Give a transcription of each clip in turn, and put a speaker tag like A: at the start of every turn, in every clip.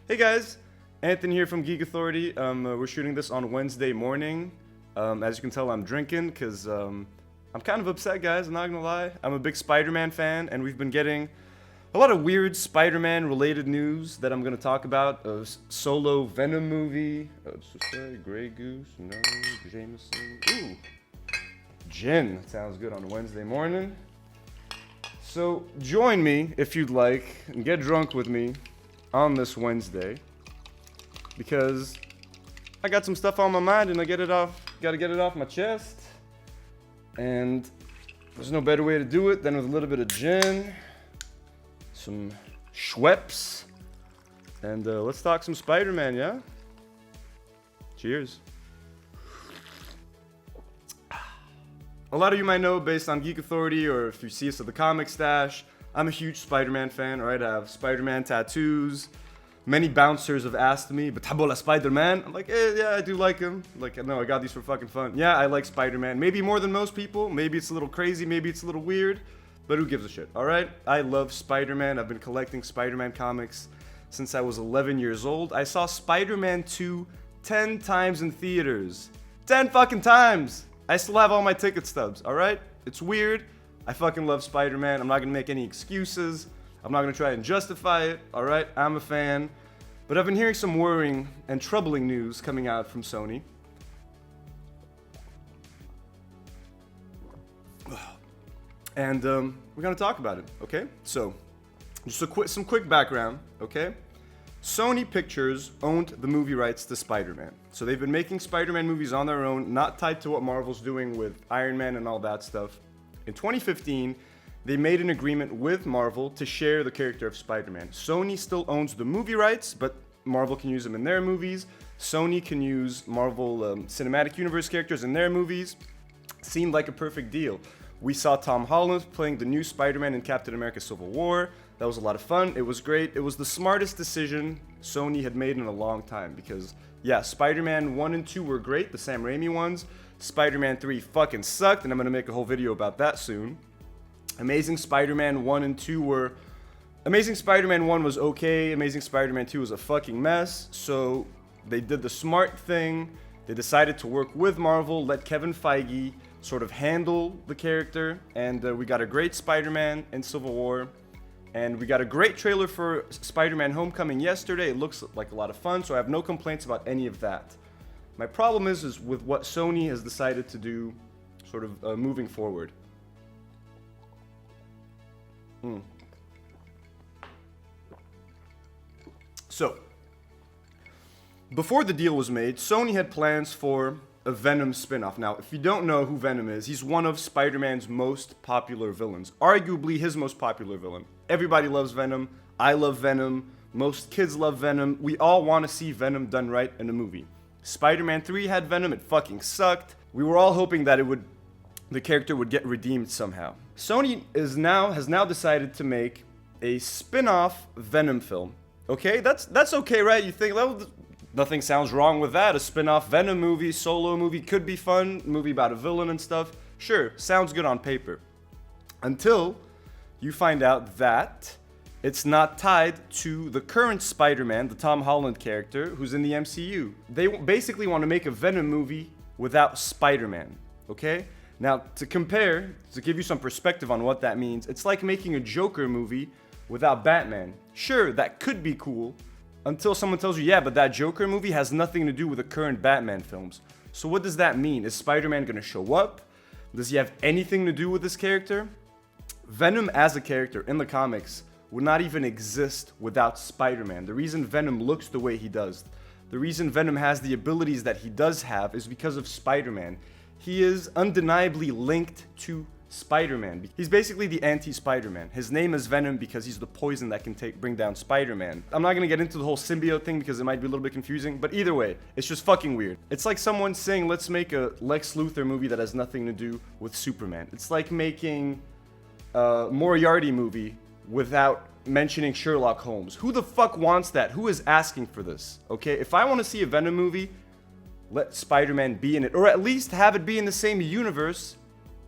A: Hey guys, Anthony here from Geek Authority. We're shooting this on Wednesday morning. As you can tell, I'm drinking because I'm kind of upset, guys. I'm not gonna lie. I'm a big Spider-Man fan, and we've been getting a lot of weird Spider-Man related news that I'm gonna talk about. A solo Venom movie. Grey Goose, no, Jameson. Ooh, gin. Sounds good on a Wednesday morning. So join me if you'd like and get drunk with me on this Wednesday, because I got some stuff on my mind and gotta get it off my chest, and there's no better way to do it than with a little bit of gin, some Schweppes, and let's talk some Spider-Man, yeah? Cheers. A lot of you might know, based on Geek Authority, or if you see us at the Comic Stash, I'm a huge Spider-Man fan, alright? I have Spider-Man tattoos. Many bouncers have asked me, but tabola Spider-Man? I'm like, yeah, I do like him. Like, no, I got these for fucking fun. Yeah, I like Spider-Man. Maybe more than most people. Maybe it's a little crazy. Maybe it's a little weird. But who gives a shit, alright? I love Spider-Man. I've been collecting Spider-Man comics since I was 11 years old. I saw Spider-Man 2 10 times in theaters. 10 fucking times! I still have all my ticket stubs, alright? It's weird. I fucking love Spider-Man. I'm not gonna make any excuses. I'm not gonna try and justify it, alright? I'm a fan. But I've been hearing some worrying and troubling news coming out from Sony. And we're gonna talk about it, okay? So, just some quick background, okay? Sony Pictures owned the movie rights to Spider-Man. So they've been making Spider-Man movies on their own, not tied to what Marvel's doing with Iron Man and all that stuff. In 2015, they made an agreement with Marvel to share the character of Spider-Man. Sony still owns the movie rights, but Marvel can use them in their movies. Sony can use Marvel Cinematic Universe characters in their movies. Seemed like a perfect deal. We saw Tom Holland playing the new Spider-Man in Captain America Civil War. That was a lot of fun. It was great. It was the smartest decision Sony had made in a long time, because, yeah, Spider-Man 1 and 2 were great, the Sam Raimi ones. Spider-Man 3 fucking sucked, and I'm gonna make a whole video about that soon. Amazing Spider-Man 1 and 2 were... Amazing Spider-Man 1 was okay, Amazing Spider-Man 2 was a fucking mess, so they did the smart thing. They decided to work with Marvel, let Kevin Feige sort of handle the character, and we got a great Spider-Man in Civil War. And we got a great trailer for Spider-Man Homecoming yesterday. It looks like a lot of fun, so I have no complaints about any of that. My problem is with what Sony has decided to do sort of moving forward. So, before the deal was made, Sony had plans for a Venom spin-off. Now, if you don't know who Venom is, he's one of Spider-Man's most popular villains. Arguably his most popular villain. Everybody loves Venom. I love Venom. Most kids love Venom. We all want to see Venom done right in a movie. Spider-Man 3 had Venom. It fucking sucked. We were all hoping that the character would get redeemed somehow. Sony has now decided to make a spin-off Venom film. Okay, that's okay, right? You think, well, nothing sounds wrong with that. A spin-off Venom movie, solo movie could be fun. Movie about a villain and stuff. Sure, sounds good on paper. Until you find out that it's not tied to the current Spider-Man, the Tom Holland character, who's in the MCU. They basically want to make a Venom movie without Spider-Man, okay? Now, to give you some perspective on what that means, it's like making a Joker movie without Batman. Sure, that could be cool, until someone tells you, yeah, but that Joker movie has nothing to do with the current Batman films. So what does that mean? Is Spider-Man gonna show up? Does he have anything to do with this character? Venom as a character in the comics would not even exist without Spider-Man. The reason Venom looks the way he does, the reason Venom has the abilities that he does have, is because of Spider-Man. He is undeniably linked to Spider-Man. He's basically the anti-Spider-Man. His name is Venom because he's the poison that can bring down Spider-Man. I'm not gonna get into the whole symbiote thing because it might be a little bit confusing, but either way, it's just fucking weird. It's like someone saying, let's make a Lex Luthor movie that has nothing to do with Superman. It's like making a Moriarty movie without mentioning Sherlock Holmes. Who the fuck wants that? Who is asking for this? Okay, if I want to see a Venom movie, let Spider-Man be in it, or at least have it be in the same universe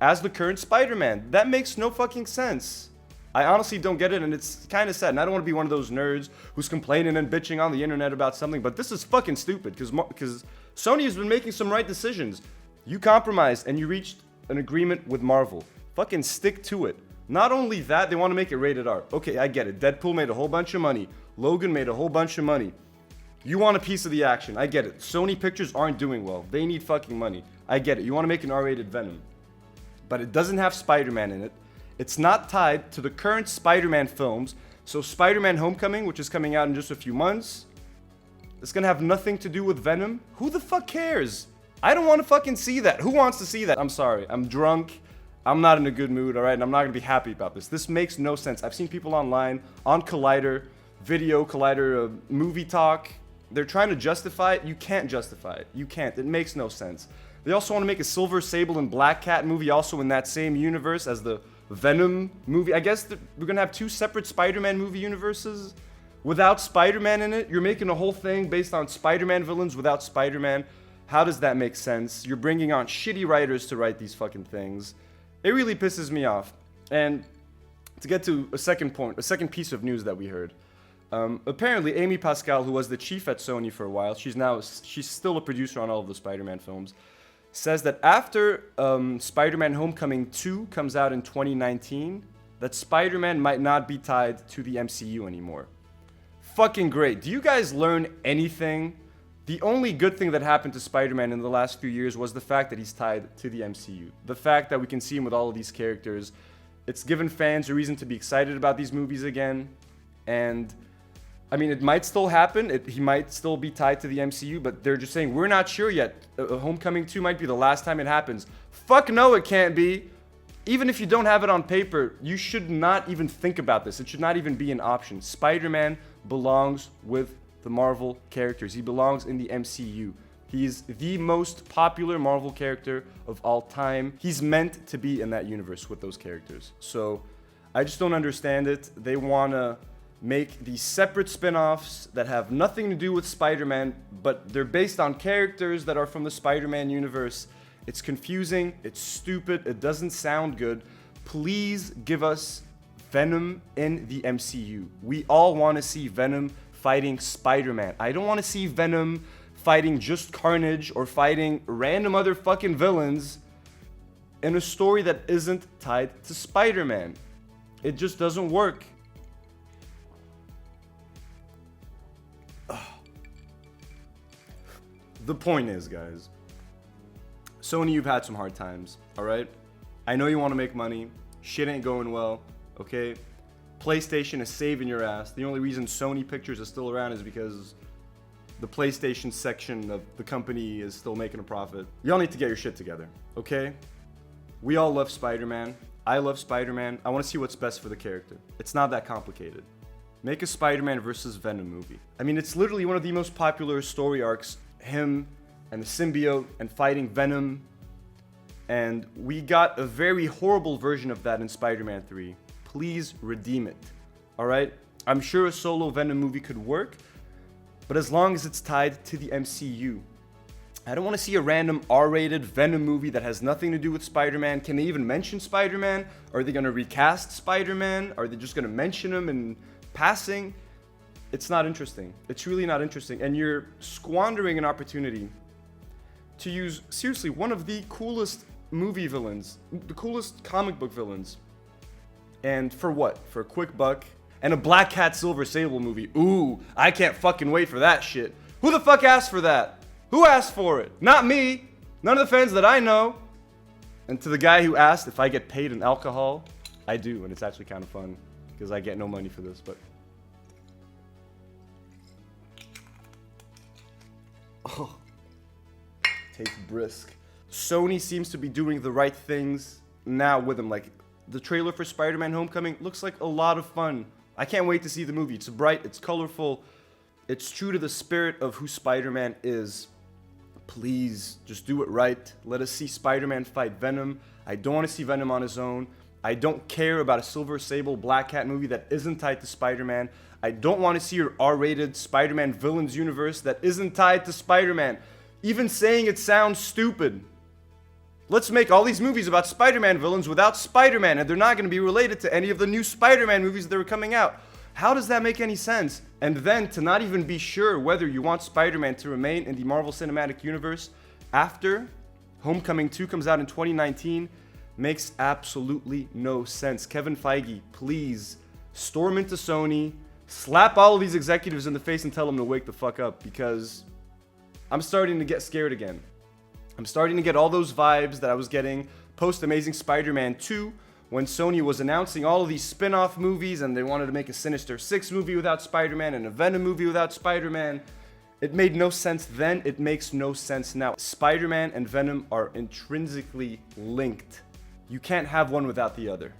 A: as the current Spider-Man. That makes no fucking sense. I honestly don't get it, and it's kind of sad. And I don't want to be one of those nerds who's complaining and bitching on the internet about something, but this is fucking stupid because Sony has been making some right decisions. You compromised and you reached an agreement with Marvel. Fucking stick to it. Not only that, they want to make it rated R. Okay, I get it. Deadpool made a whole bunch of money. Logan made a whole bunch of money. You want a piece of the action. I get it. Sony Pictures aren't doing well. They need fucking money. I get it. You want to make an R-rated Venom. But it doesn't have Spider-Man in it. It's not tied to the current Spider-Man films. So Spider-Man Homecoming, which is coming out in just a few months, it's going to have nothing to do with Venom. Who the fuck cares? I don't want to fucking see that. Who wants to see that? I'm sorry. I'm drunk. I'm not in a good mood, alright? And I'm not going to be happy about this. This makes no sense. I've seen people online, on Collider, Video, Collider, Movie Talk. They're trying to justify it. You can't justify it. You can't. It makes no sense. They also want to make a Silver Sable and Black Cat movie also in that same universe as the Venom movie. I guess we're going to have two separate Spider-Man movie universes without Spider-Man in it. You're making a whole thing based on Spider-Man villains without Spider-Man. How does that make sense? You're bringing on shitty writers to write these fucking things. It really pisses me off. And to get to a second point, a second piece of news that we heard. Apparently, Amy Pascal, who was the chief at Sony for a while, she's still a producer on all of the Spider-Man films, says that after Spider-Man Homecoming 2 comes out in 2019, that Spider-Man might not be tied to the MCU anymore. Fucking great. Do you guys learn anything? The only good thing that happened to Spider-Man in the last few years was the fact that he's tied to the MCU. The fact that we can see him with all of these characters. It's given fans a reason to be excited about these movies again. And, I mean, it might still happen. He might still be tied to the MCU, but they're just saying, we're not sure yet. Homecoming 2 might be the last time it happens. Fuck no, it can't be. Even if you don't have it on paper, you should not even think about this. It should not even be an option. Spider-Man belongs with the Marvel characters. He belongs in the MCU. He's the most popular Marvel character of all time. He's meant to be in that universe with those characters. So I just don't understand it. They want to make these separate spin-offs that have nothing to do with Spider-Man, but they're based on characters that are from the Spider-Man universe. It's confusing. It's stupid. It doesn't sound good. Please give us Venom in the MCU. We all want to see Venom fighting Spider-Man. I don't want to see Venom fighting just Carnage or fighting random other fucking villains in a story that isn't tied to Spider-Man. It just doesn't work. Ugh. The point is, guys, Sony, you've had some hard times, alright? I know you want to make money. Shit ain't going well, okay? PlayStation is saving your ass. The only reason Sony Pictures is still around is because the PlayStation section of the company is still making a profit. Y'all need to get your shit together, okay? We all love Spider-Man. I love Spider-Man. I want to see what's best for the character. It's not that complicated. Make a Spider-Man versus Venom movie. I mean, it's literally one of the most popular story arcs. Him and the symbiote and fighting Venom. And we got a very horrible version of that in Spider-Man 3. Please redeem it, alright? I'm sure a solo Venom movie could work, but as long as it's tied to the MCU. I don't want to see a random R-rated Venom movie that has nothing to do with Spider-Man. Can they even mention Spider-Man? Are they going to recast Spider-Man? Are they just going to mention him in passing? It's not interesting. It's really not interesting. And you're squandering an opportunity to use, seriously, one of the coolest movie villains, the coolest comic book villains. And for what? For a quick buck? And a Black Cat Silver Sable movie. Ooh, I can't fucking wait for that shit. Who the fuck asked for that? Who asked for it? Not me. None of the fans that I know. And to the guy who asked if I get paid in alcohol, I do, and it's actually kind of fun because I get no money for this, but oh, tastes brisk. Sony seems to be doing the right things now with him. Like, the trailer for Spider-Man Homecoming looks like a lot of fun. I can't wait to see the movie. It's bright, it's colorful, it's true to the spirit of who Spider-Man is. Please, just do it right. Let us see Spider-Man fight Venom. I don't want to see Venom on his own. I don't care about a Silver Sable Black Cat movie that isn't tied to Spider-Man. I don't want to see your R-rated Spider-Man villains universe that isn't tied to Spider-Man. Even saying it sounds stupid. Let's make all these movies about Spider-Man villains without Spider-Man, and they're not going to be related to any of the new Spider-Man movies that are coming out. How does that make any sense? And then to not even be sure whether you want Spider-Man to remain in the Marvel Cinematic Universe after Homecoming 2 comes out in 2019 makes absolutely no sense. Kevin Feige, please storm into Sony, slap all of these executives in the face and tell them to wake the fuck up, because I'm starting to get scared again. I'm starting to get all those vibes that I was getting post Amazing Spider-Man 2 when Sony was announcing all of these spin-off movies and they wanted to make a Sinister Six movie without Spider-Man and a Venom movie without Spider-Man. It made no sense then, it makes no sense now. Spider-Man and Venom are intrinsically linked. You can't have one without the other.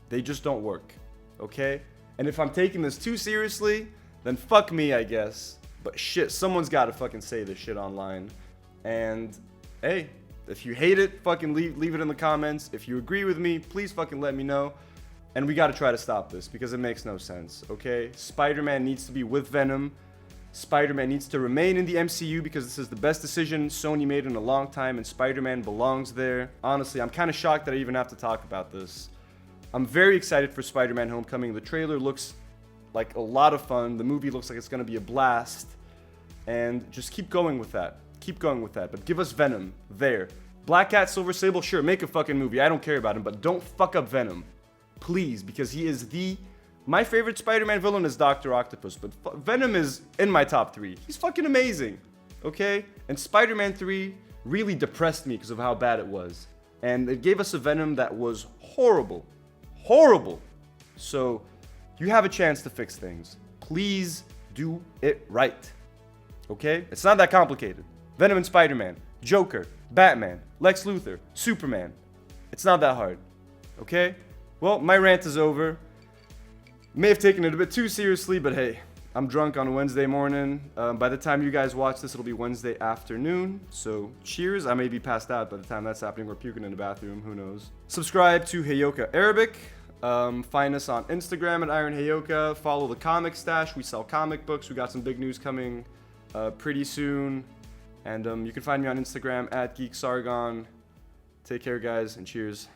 A: They just don't work, okay? And if I'm taking this too seriously, then fuck me, I guess. But shit, someone's gotta fucking say this shit online. And hey, if you hate it, fucking leave it in the comments. If you agree with me, please fucking let me know. And we gotta try to stop this because it makes no sense, okay? Spider-Man needs to be with Venom. Spider-Man needs to remain in the MCU because this is the best decision Sony made in a long time, and Spider-Man belongs there. Honestly, I'm kind of shocked that I even have to talk about this. I'm very excited for Spider-Man Homecoming. The trailer looks like a lot of fun. The movie looks like it's going to be a blast. And just keep going with that. Keep going with that. But give us Venom there. Black Cat, Silver Sable, sure, make a fucking movie. I don't care about him, but don't fuck up Venom. Please, because he is my favorite Spider-Man villain is Dr. Octopus, but Venom is in my top 3. He's fucking amazing, okay? And Spider-Man 3 really depressed me because of how bad it was. And it gave us a Venom that was horrible. Horrible. So, you have a chance to fix things. Please do it right, okay? It's not that complicated. Venom and Spider-Man, Joker, Batman, Lex Luthor, Superman. It's not that hard, okay? Well, my rant is over. May have taken it a bit too seriously, but hey, I'm drunk on a Wednesday morning. By the time you guys watch this, it'll be Wednesday afternoon. So cheers. I may be passed out by the time that's happening or puking in the bathroom. Who knows? Subscribe to Heyoka Arabic. Find us on Instagram at Iron Heyoka. Follow the Comic Stash. We sell comic books. We got some big news coming pretty soon. And you can find me on Instagram at Geek Sargon. Take care, guys, and cheers.